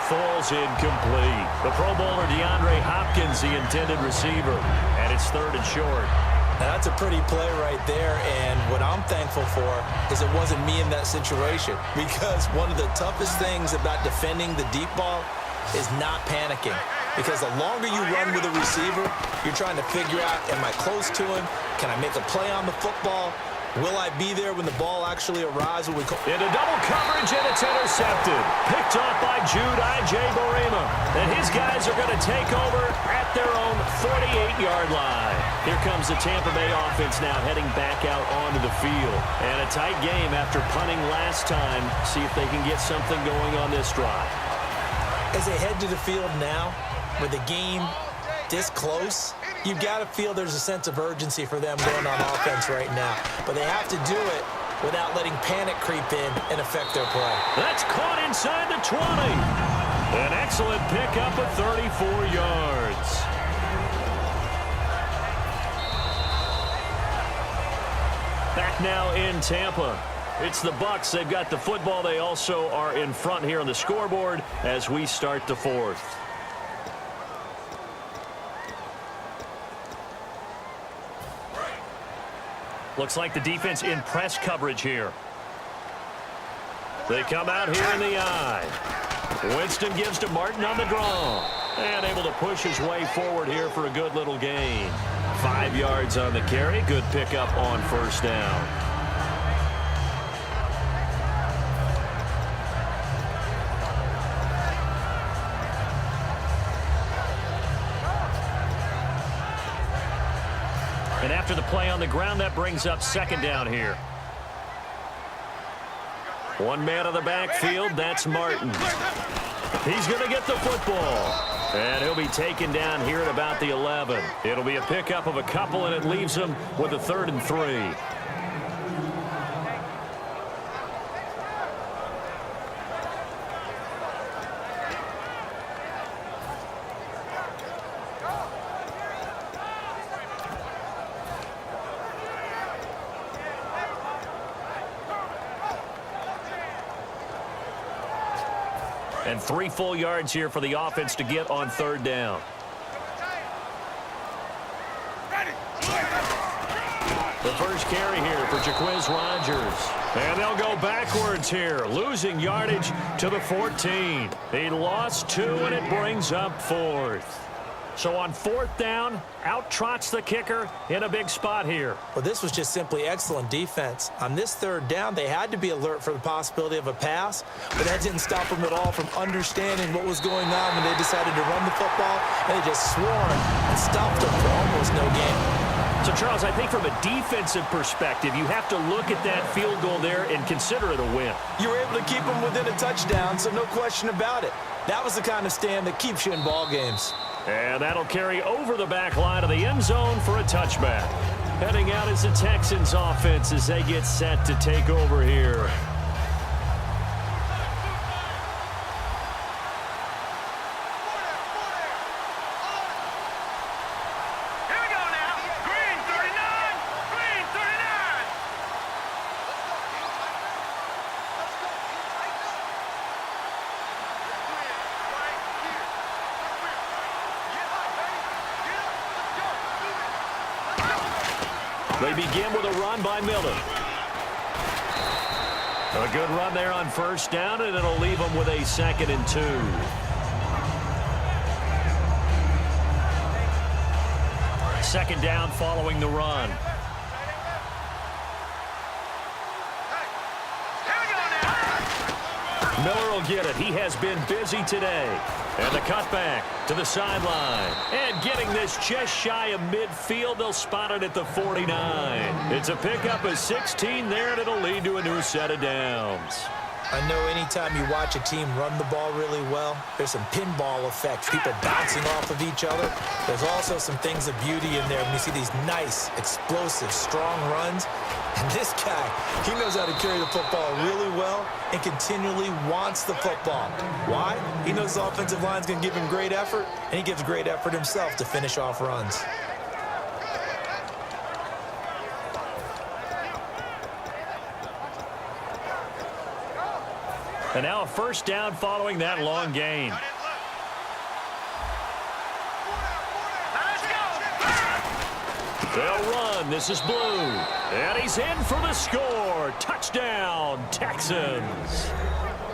falls incomplete. The Pro Bowler DeAndre Hopkins, the intended receiver, and it's 3rd and short. Now that's a pretty play right there, and what I'm thankful for is it wasn't me in that situation, because one of the toughest things about defending the deep ball is not panicking, because the longer you run with a receiver, you're trying to figure out, am I close to him? Can I make a play on the football? Will I be there when the ball actually arrives? Into double coverage, and it's intercepted. Picked off by Jude Ijborima. And his guys are going to take over at their own 48-yard line. Here comes the Tampa Bay offense now heading back out onto the field. And a tight game after punting last time. See if they can get something going on this drive. As they head to the field now, with the game this close, you've got to feel there's a sense of urgency for them going on offense right now. But they have to do it without letting panic creep in and affect their play. That's caught inside the 20. An excellent pickup of 34 yards. Back now in Tampa. It's the Bucs. They've got the football. They also are in front here on the scoreboard as we start the 4th. Looks like the defense in press coverage here. They come out here in the eye. Winston gives to Martin on the draw. And able to push his way forward here for a good little gain. 5 yards on the carry. Good pickup on 1st down. And after the play on the ground, that brings up 2nd down here. One man of the backfield, that's Martin. He's going to get the football. And he'll be taken down here at about the 11. It'll be a pickup of a couple, and it leaves him with a 3rd and 3. And 3 full yards here for the offense to get on 3rd down. The first carry here for Jaquiz Rodgers. And they'll go backwards here, losing yardage to the 14. He lost 2, and it brings up 4th. So on 4th down, out trots the kicker in a big spot here. Well, this was just simply excellent defense. On this 3rd down, they had to be alert for the possibility of a pass, but that didn't stop them at all from understanding what was going on when they decided to run the football, and they just swarmed and stopped them for almost no gain. So, Charles, I think from a defensive perspective, you have to look at that field goal there and consider it a win. You were able to keep them within a touchdown, so no question about it. That was the kind of stand that keeps you in ball games. And that'll carry over the back line of the end zone for a touchback. Heading out is the Texans offense as they get set to take over here. They begin with a run by Miller. A good run there on 1st down, and it'll leave them with a 2nd and 2. Second down following the run. Miller will get it. He has been busy today. And the cutback to the sideline. And getting this just shy of midfield. They'll spot it at the 49. It's a pickup of 16 there, and it'll lead to a new set of downs. I know anytime you watch a team run the ball really well, there's some pinball effects, people bouncing off of each other. There's also some things of beauty in there when you see these nice, explosive, strong runs. And this guy, he knows how to carry the football really well and continually wants the football. Why? He knows the offensive line's going to give him great effort, and he gives great effort himself to finish off runs. And now a first down following that long gain. They'll run. This is Blue. And he's in for the score. Touchdown, Texans.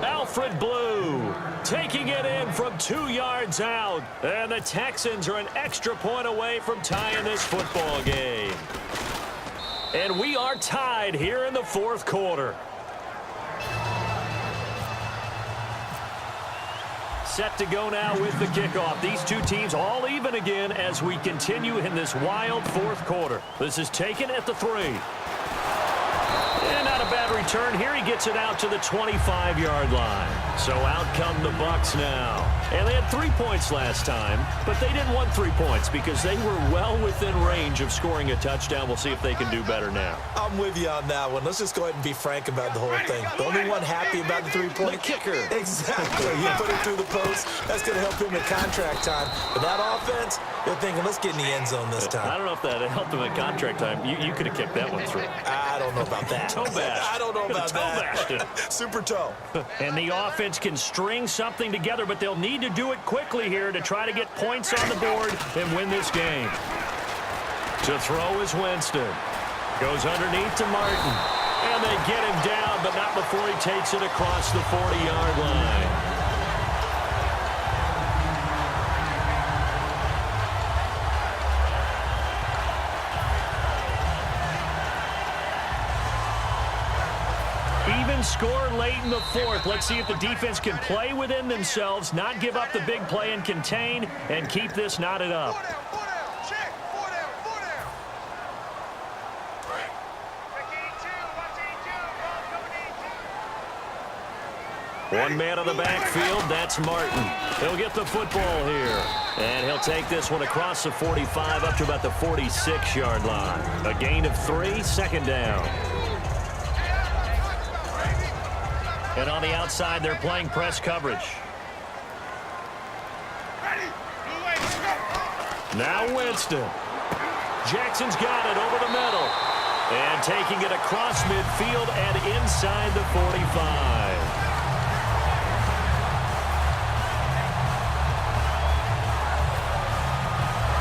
Alfred Blue taking it in from 2 yards out. And the Texans are an extra point away from tying this football game. And we are tied here in the fourth quarter. Set to go now with the kickoff. These two teams all even again as we continue in this wild fourth quarter. This is taken at the 3. And not a bad return here. He gets it out to the 25-yard line. So out come the Bucs now. And they had 3 points last time, but they didn't want 3 points because they were well within range of scoring a touchdown. We'll see if they can do better now. I'm with you on that one. Let's just go ahead and be frank about the whole thing. The only one happy about the 3-point? The kicker. Exactly. You put it through the post. That's going to help him at contract time. But that offense, they're thinking, let's get in the end zone this time. I don't know if that helped him at contract time. You could have kicked that one through. I don't know about that. Toe bash. I don't know about that. Toe Super toe. And the offense can string something together, but they'll need to do it quickly here to try to get points on the board and win this game. To throw is Winston. Goes underneath to Martin. And they get him down, but not before he takes it across the 40-yard line. Even score late in the fourth. Let's see if the defense can play within themselves, not give up the big play and contain, and keep this knotted up. One man on the backfield, that's Martin. He'll get the football here. And he'll take this one across the 45 up to about the 46-yard line. A gain of 3, second down. And on the outside, they're playing press coverage. Now Winston. Jackson's got it over the middle. And taking it across midfield and inside the 45.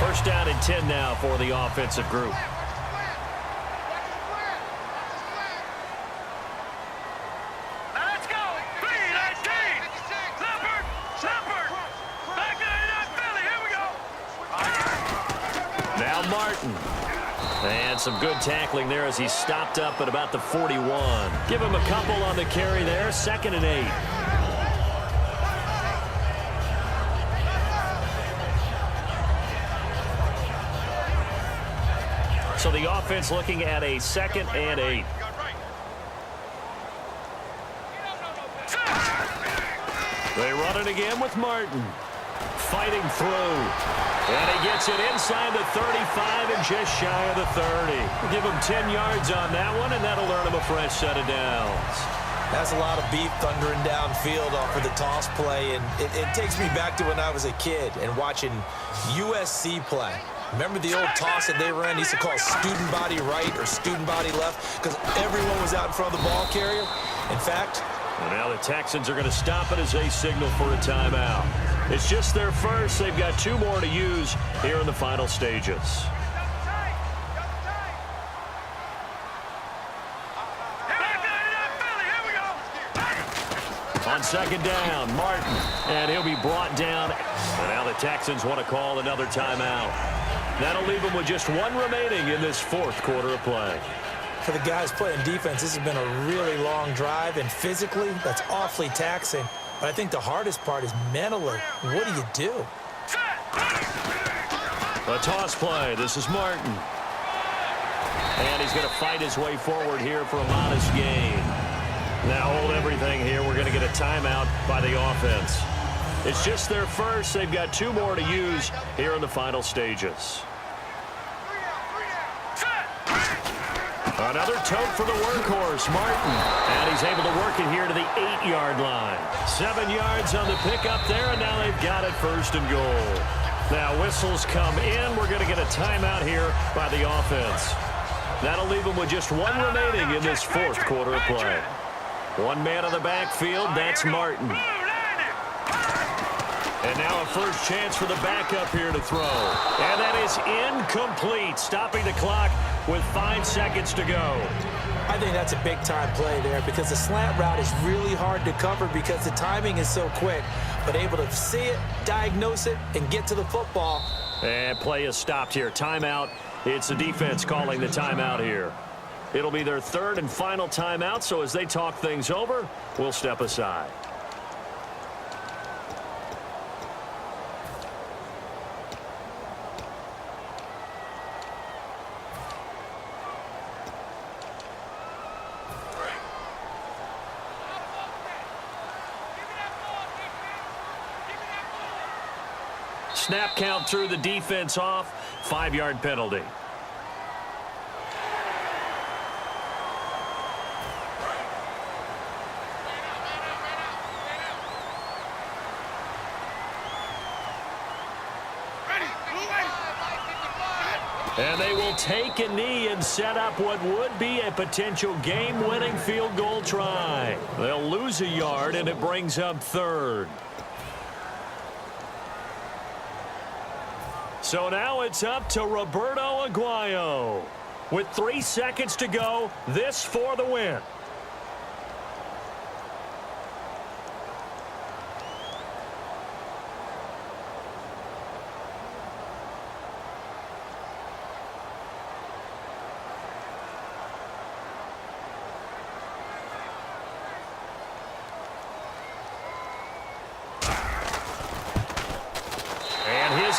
First down and 10 now for the offensive group. And some good tackling there as he stopped up at about the 41. Give him a couple on the carry there. 2nd and 8. So the offense looking at a 2nd and 8. They run it again with Martin. Fighting through. And he gets it inside the 35 and just shy of the 30. Give him 10 yards on that one, and that'll earn him a fresh set of downs. That's a lot of beef thundering downfield off of the toss play, and it takes me back to when I was a kid and watching USC play. Remember the old toss that they ran? They used to call student body right or student body left because everyone was out in front of the ball carrier. In fact, well, now the Texans are going to stop it as they signal for a timeout. It's just their first. They've got 2 more to use here in the final stages. On 2nd down, Martin, and he'll be brought down. And now the Texans want to call another timeout. That'll leave them with just 1 remaining in this fourth quarter of play. For the guys playing defense, this has been a really long drive, and physically, that's awfully taxing. But I think the hardest part is mentally. What do? A toss play. This is Martin. And he's going to fight his way forward here for a modest gain. Now hold everything here. We're going to get a timeout by the offense. It's just their first. They've got 2 more to use here in the final stages. Another tote for the workhorse, Martin. And he's able to work it here to the 8-yard line. 7 yards on the pickup there, and now they've got it 1st and goal. Now whistles come in. We're going to get a timeout here by the offense. That'll leave them with just 1 remaining in this fourth quarter of play. One man on the backfield, that's Martin. And now a first chance for the backup here to throw. And that is incomplete, stopping the clock with 5 seconds to go. I think that's a big-time play there because the slant route is really hard to cover because the timing is so quick. But able to see it, diagnose it, and get to the football. And play is stopped here. Timeout. It's the defense calling the timeout here. It'll be their third and final timeout, so as they talk things over, we'll step aside. Snap count through the defense off. 5-yard penalty. And they will take a knee and set up what would be a potential game-winning field goal try. They'll lose a yard, and it brings up third. So now it's up to Roberto Aguayo. With 3 seconds to go, this for the win.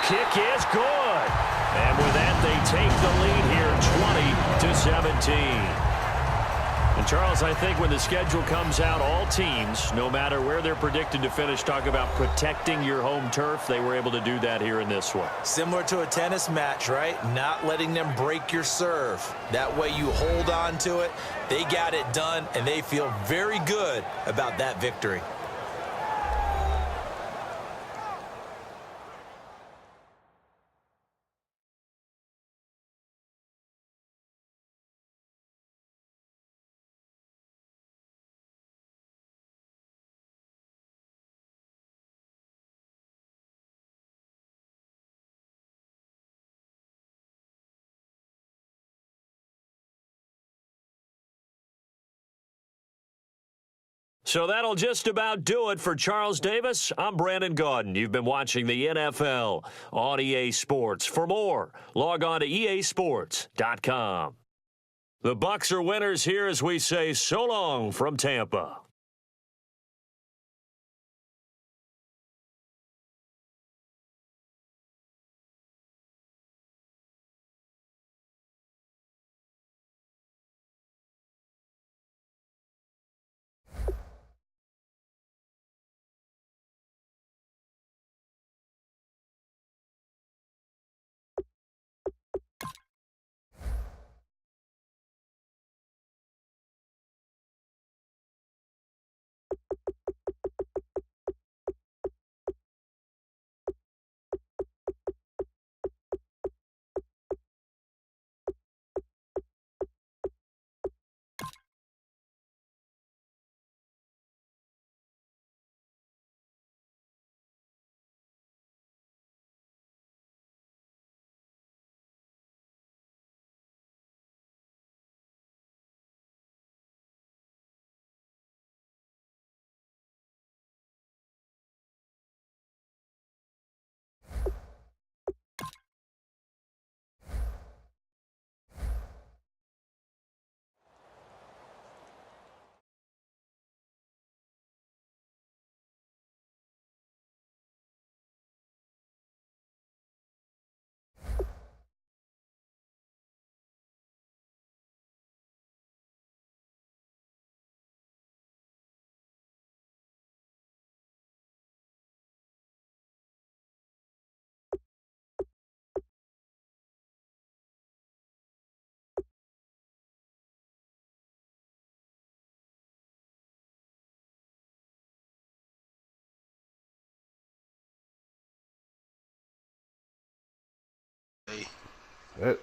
Kick is good. And with that, they take the lead here 20-17. And Charles, I think when the schedule comes out, all teams, no matter where they're predicted to finish, talk about protecting your home turf. They were able to do that here in this one. Similar to a tennis match, right? Not letting them break your serve. That way you hold on to it. They got it done, and they feel very good about that victory. So that'll just about do it for Charles Davis. I'm Brandon Gaudin. You've been watching the NFL on EA Sports. For more, log on to easports.com. The Bucs are winners here as we say so long from Tampa.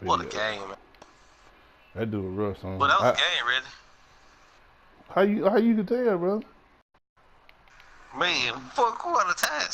What a game, man. That dude rush on. Well, that was a game, really. How you can tell, bro? Man, 4 quarter time,